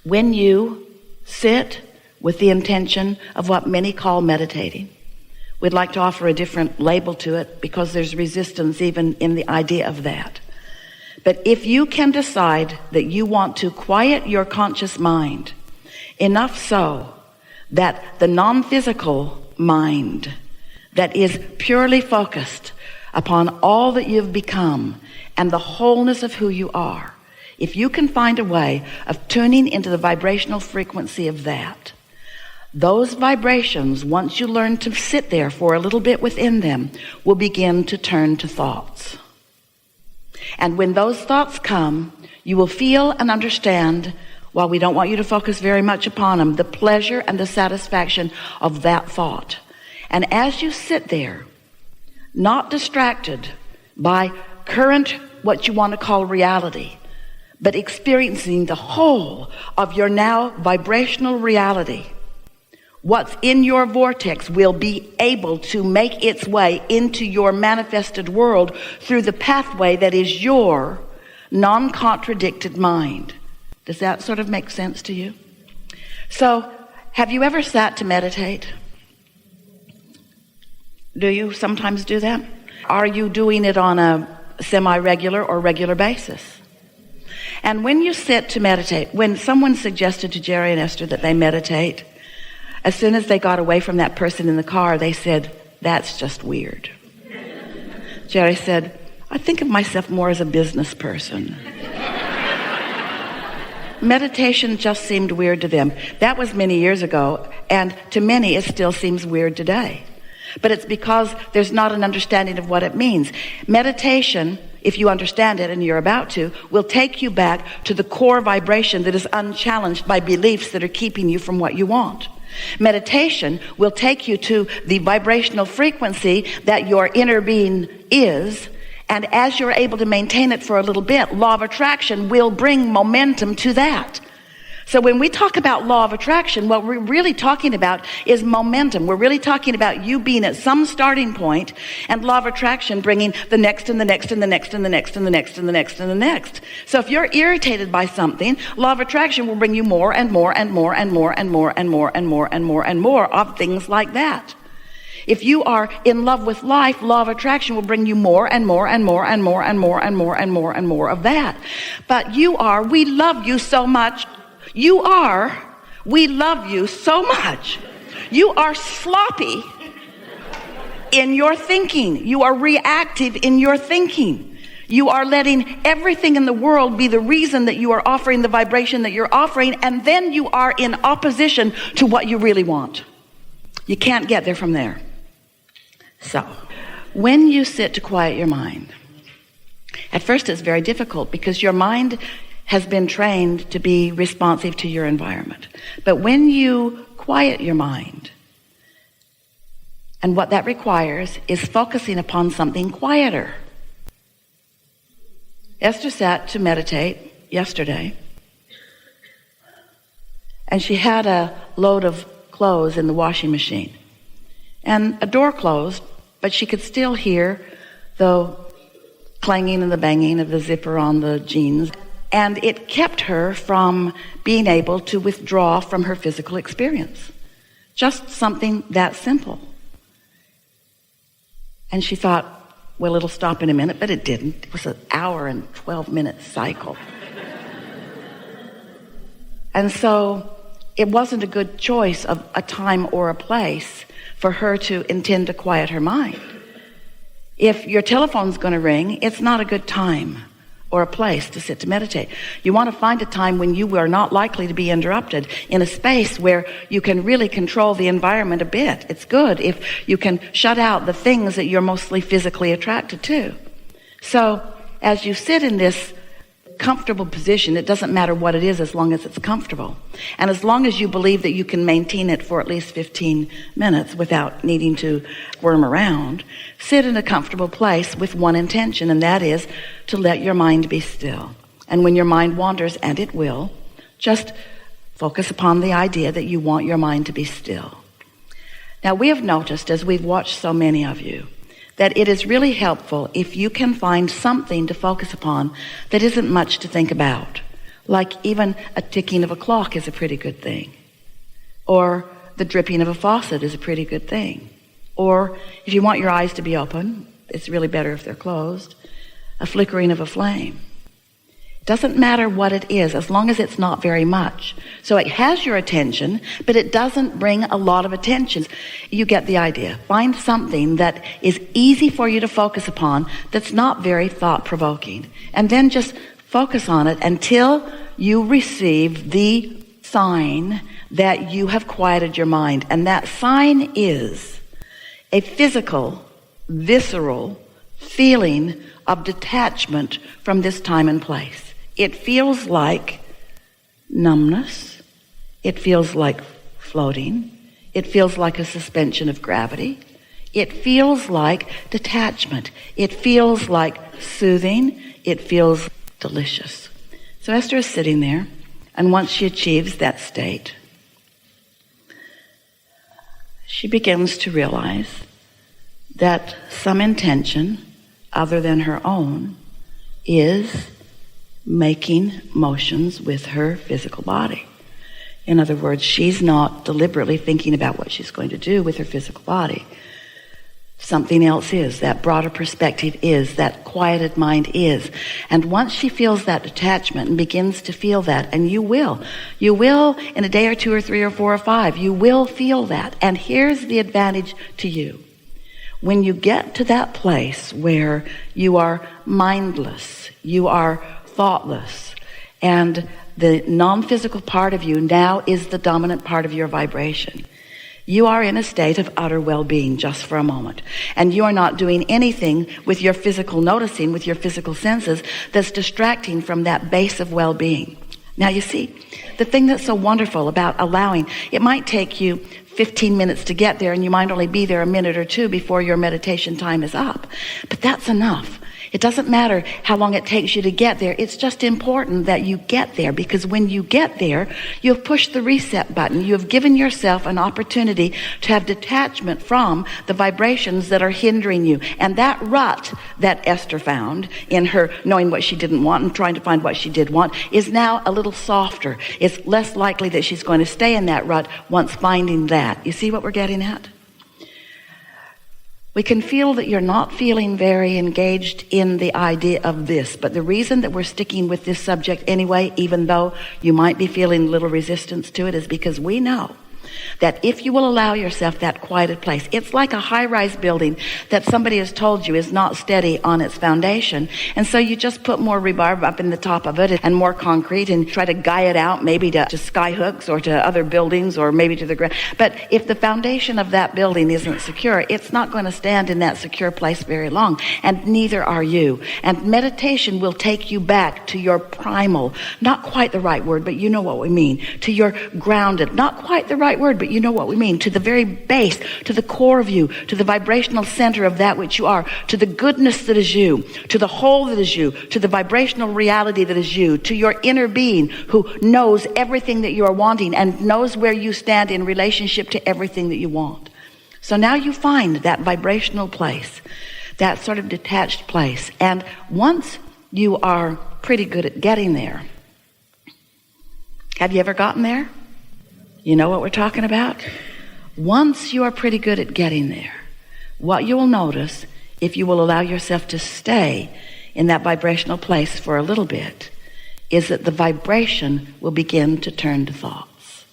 When you sit with the intention of what many call meditating, we'd like to offer a different label to it because there's resistance even in the idea of that. But if you can decide that you want to quiet your conscious mind enough so that the non-physical mind that is purely focused upon all that you've become and the wholeness of who you are, if you can find a way of tuning into the vibrational frequency of that, those vibrations, once you learn to sit there for a little bit within them, will begin to turn to thoughts. And when those thoughts come, you will feel and understand, while we don't want you to focus very much upon them, the pleasure and the satisfaction of that thought. And as you sit there, not distracted by current, what you want to call reality, but experiencing the whole of your now vibrational reality, what's in your vortex will be able to make its way into your manifested world through the pathway that is your non-contradicted mind. Does that sort of make sense to you? So, have you ever sat to meditate? Do you sometimes do that? Are you doing it on a semi-regular or regular basis? And when you sit to meditate, when someone suggested to Jerry and Esther that they meditate, as soon as they got away from that person in the car, they said, "That's just weird." Jerry said, "I think of myself more as a business person." Meditation just seemed weird to them. That was many years ago, and to many it still seems weird today. But it's because there's not an understanding of what it means. Meditation, if you understand it, and you're about to, will take you back to the core vibration that is unchallenged by beliefs that are keeping you from what you want. Meditation will take you to the vibrational frequency that your inner being is, and as you're able to maintain it for a little bit, law of attraction will bring momentum to that. So when we talk about law of attraction, what we're really talking about is momentum. We're really talking about you being at some starting point, and law of attraction bringing the next and the next and the next and the next and the next and the next and the next. So if you're irritated by something, law of attraction will bring you more and more and more and more and more and more and more and more and more of things like that. If you are in love with life, law of attraction will bring you more and more and more and more and more and more and more and more of that. But we love you so much. We love you so much. You are sloppy in your thinking. You are reactive in your thinking. You are letting everything in the world be the reason that you are offering the vibration that you're offering, and then you are in opposition to what you really want. You can't get there from there. So, when you sit to quiet your mind, at first it's very difficult because your mind has been trained to be responsive to your environment. But when you quiet your mind, and what that requires is focusing upon something quieter. Esther sat to meditate yesterday, and she had a load of clothes in the washing machine, and a door closed, but she could still hear the clanging and the banging of the zipper on the jeans. And it kept her from being able to withdraw from her physical experience. Just something that simple. And she thought, well, it'll stop in a minute, but it didn't. It was an hour and 12-minute cycle. And so it wasn't a good choice of a time or a place for her to intend to quiet her mind. If your telephone's going to ring, it's not a good time or a place to sit to meditate. You want to find a time when you are not likely to be interrupted, in a space where you can really control the environment a bit. It's good if you can shut out the things that you're mostly physically attracted to. So as you sit in this comfortable position, it doesn't matter what it is as long as it's comfortable. And as long as you believe that you can maintain it for at least 15 minutes without needing to worm around, sit in a comfortable place with one intention, and that is to let your mind be still. And when your mind wanders, and it will, just focus upon the idea that you want your mind to be still. Now, we have noticed, as we've watched so many of you, that it is really helpful if you can find something to focus upon that isn't much to think about. Like even a ticking of a clock is a pretty good thing. Or the dripping of a faucet is a pretty good thing. Or if you want your eyes to be open, it's really better if they're closed, a flickering of a flame. It doesn't matter what it is, as long as it's not very much. So it has your attention, but it doesn't bring a lot of attention. You get the idea. Find something that is easy for you to focus upon that's not very thought-provoking. And then just focus on it until you receive the sign that you have quieted your mind. And that sign is a physical, visceral feeling of detachment from this time and place. It feels like numbness. It feels like floating. It feels like a suspension of gravity. It feels like detachment. It feels like soothing. It feels delicious. So Esther is sitting there, and once she achieves that state, she begins to realize that some intention other than her own is making motions with her physical body. In other words, she's not deliberately thinking about what she's going to do with her physical body. Something else is, that broader perspective is, that quieted mind is. And once she feels that detachment and begins to feel that, and you will in a day or two or three or four or five, you will feel that. And here's the advantage to you. When you get to that place where you are mindless, you are thoughtless, and the non-physical part of you now is the dominant part of your vibration, you are in a state of utter well-being just for a moment. And you are not doing anything with your physical noticing, with your physical senses, that's distracting from that base of well-being. Now you see, the thing that's so wonderful about allowing, it might take you 15 minutes to get there, and you might only be there a minute or two before your meditation time is up. But that's enough. It doesn't matter how long it takes you to get there. It's just important that you get there, because when you get there, you have pushed the reset button. You have given yourself an opportunity to have detachment from the vibrations that are hindering you. And that rut that Esther found in her knowing what she didn't want and trying to find what she did want is now a little softer. It's less likely that she's going to stay in that rut once finding that. You see what we're getting at? We can feel that you're not feeling very engaged in the idea of this, but the reason that we're sticking with this subject anyway, even though you might be feeling little resistance to it, is because we know that if you will allow yourself that quieted place, it's like a high-rise building that somebody has told you is not steady on its foundation, and so you just put more rebarb up in the top of it and more concrete and try to guy it out maybe to sky hooks or to other buildings or maybe to the ground. But if the foundation of that building isn't secure, it's not going to stand in that secure place very long, and neither are you. And meditation will take you back to your primal, not quite the right word, but you know what we mean, to your grounded, not quite the right word, but you know what we mean, to the very base, to the core of you, to the vibrational center of that which you are, to the goodness that is you, to the whole that is you, to the vibrational reality that is you, to your inner being who knows everything that you are wanting and knows where you stand in relationship to everything that you want. So now you find that vibrational place, that sort of detached place. And once you are pretty good at getting there, have you ever gotten there? You know what we're talking about? Once you are pretty good at getting there, what you will notice, if you will allow yourself to stay in that vibrational place for a little bit, is that the vibration will begin to turn to thoughts.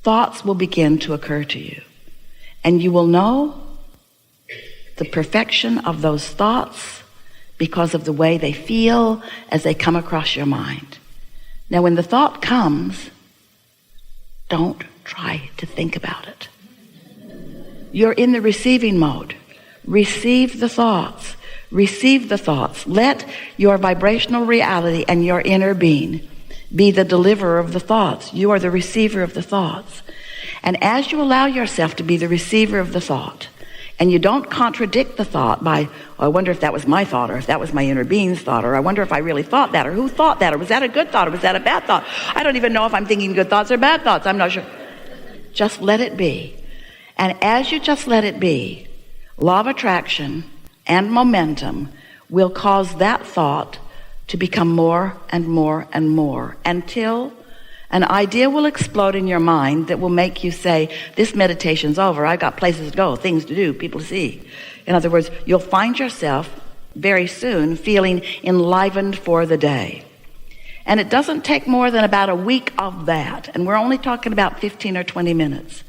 Thoughts will begin to occur to you. And you will know the perfection of those thoughts because of the way they feel as they come across your mind. Now, when the thought comes, don't try to think about it. You're in the receiving mode. Receive the thoughts. Receive the thoughts. Let your vibrational reality and your inner being be the deliverer of the thoughts. You are the receiver of the thoughts. And as you allow yourself to be the receiver of the thought, and you don't contradict the thought by, oh, I wonder if that was my thought, or if that was my inner being's thought, or I wonder if I really thought that, or who thought that, or was that a good thought, or was that a bad thought? I don't even know if I'm thinking good thoughts or bad thoughts. I'm not sure. Just let it be. And as you just let it be, law of attraction and momentum will cause that thought to become more and more and more until an idea will explode in your mind that will make you say, this meditation's over. I got places to go, things to do, people to see. In other words, you'll find yourself very soon feeling enlivened for the day. And it doesn't take more than about a week of that, and we're only talking about 15 or 20 minutes,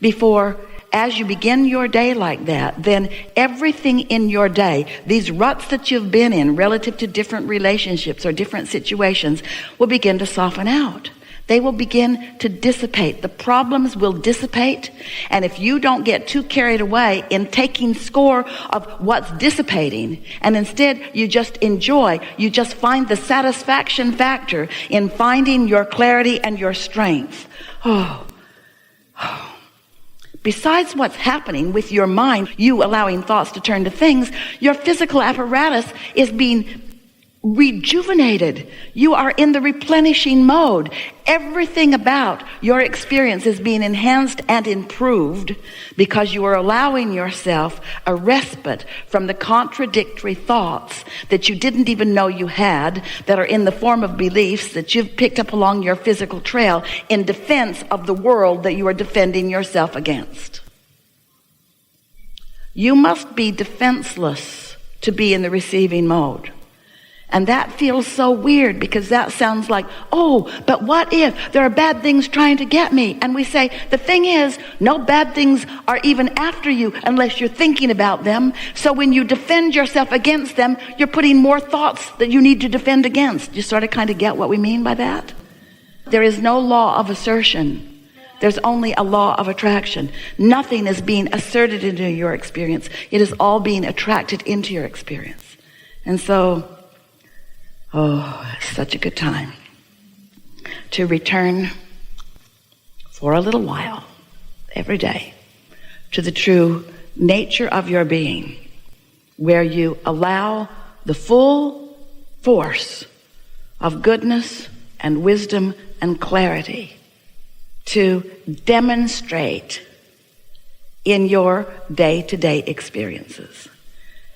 before, as you begin your day like that, then everything in your day, these ruts that you've been in relative to different relationships or different situations, will begin to soften out. They will begin to dissipate. The problems will dissipate. And if you don't get too carried away in taking score of what's dissipating, and instead you just enjoy, you just find the satisfaction factor in finding your clarity and your strength. Besides what's happening with your mind, you allowing thoughts to turn to things, your physical apparatus is being rejuvenated. You are in the replenishing mode. Everything about your experience is being enhanced and improved because you are allowing yourself a respite from the contradictory thoughts that you didn't even know you had, that are in the form of beliefs that you've picked up along your physical trail in defense of the world that you are defending yourself against. You must be defenseless to be in the receiving mode. And that feels so weird because that sounds like, oh, but what if there are bad things trying to get me? And we say, the thing is, no bad things are even after you unless you're thinking about them. So when you defend yourself against them, you're putting more thoughts that you need to defend against. You sort of kind of get what we mean by that? There is no law of assertion. There's only a law of attraction. Nothing is being asserted into your experience. It is all being attracted into your experience. And so, it's such a good time to return for a little while every day to the true nature of your being, where you allow the full force of goodness and wisdom and clarity to demonstrate in your day-to-day experiences.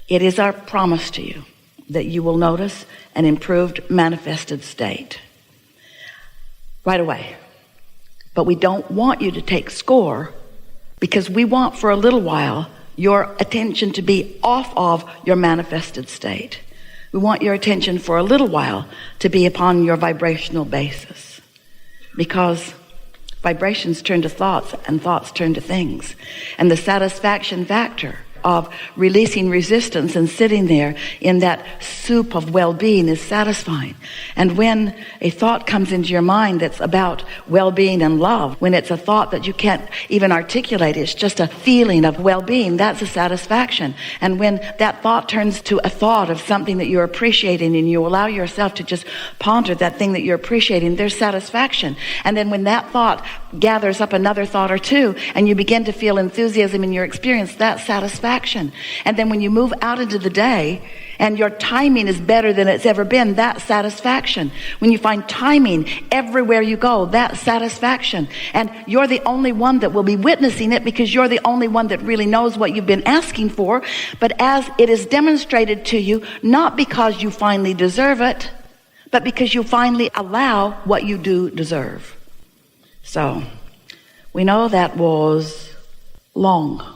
It is our promise to you that you will notice an improved manifested state right away. But we don't want you to take score, because we want for a little while your attention to be off of your manifested state. We want your attention for a little while to be upon your vibrational basis, because vibrations turn to thoughts and thoughts turn to things. And the satisfaction factor of releasing resistance and sitting there in that soup of well-being is satisfying. And when a thought comes into your mind that's about well-being and love, when it's a thought that you can't even articulate, it's just a feeling of well-being, that's a satisfaction. And when that thought turns to a thought of something that you're appreciating and you allow yourself to just ponder that thing that you're appreciating, there's satisfaction. And then when that thought gathers up another thought or two and you begin to feel enthusiasm in your experience, that's satisfaction. And then when you move out into the day and your timing is better than it's ever been, that's satisfaction. When you find timing everywhere you go, that's satisfaction. And you're the only one that will be witnessing it, because you're the only one that really knows what you've been asking for. But as it is demonstrated to you, not because you finally deserve it, but because you finally allow what you do deserve. So we know that was long.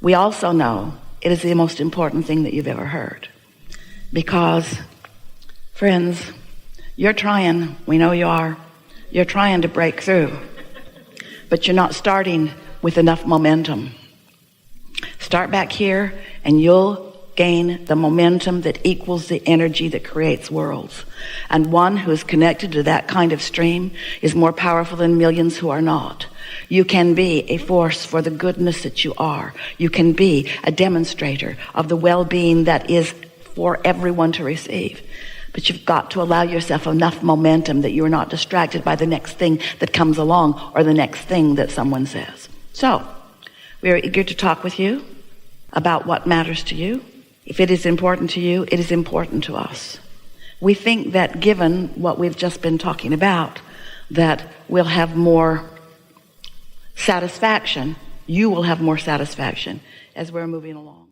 We also know it is the most important thing that you've ever heard. Because, friends, you're trying, we know you are, you're trying to break through, but you're not starting with enough momentum. Start back here and you'll gain the momentum that equals the energy that creates worlds. And one who is connected to that kind of stream is more powerful than millions who are not. You can be a force for the goodness that you are. You can be a demonstrator of the well-being that is for everyone to receive. But you've got to allow yourself enough momentum that you're not distracted by the next thing that comes along or the next thing that someone says. So, we are eager to talk with you about what matters to you. If it is important to you, it is important to us. We think that given what we've just been talking about, that we'll have more satisfaction, you will have more satisfaction as we're moving along.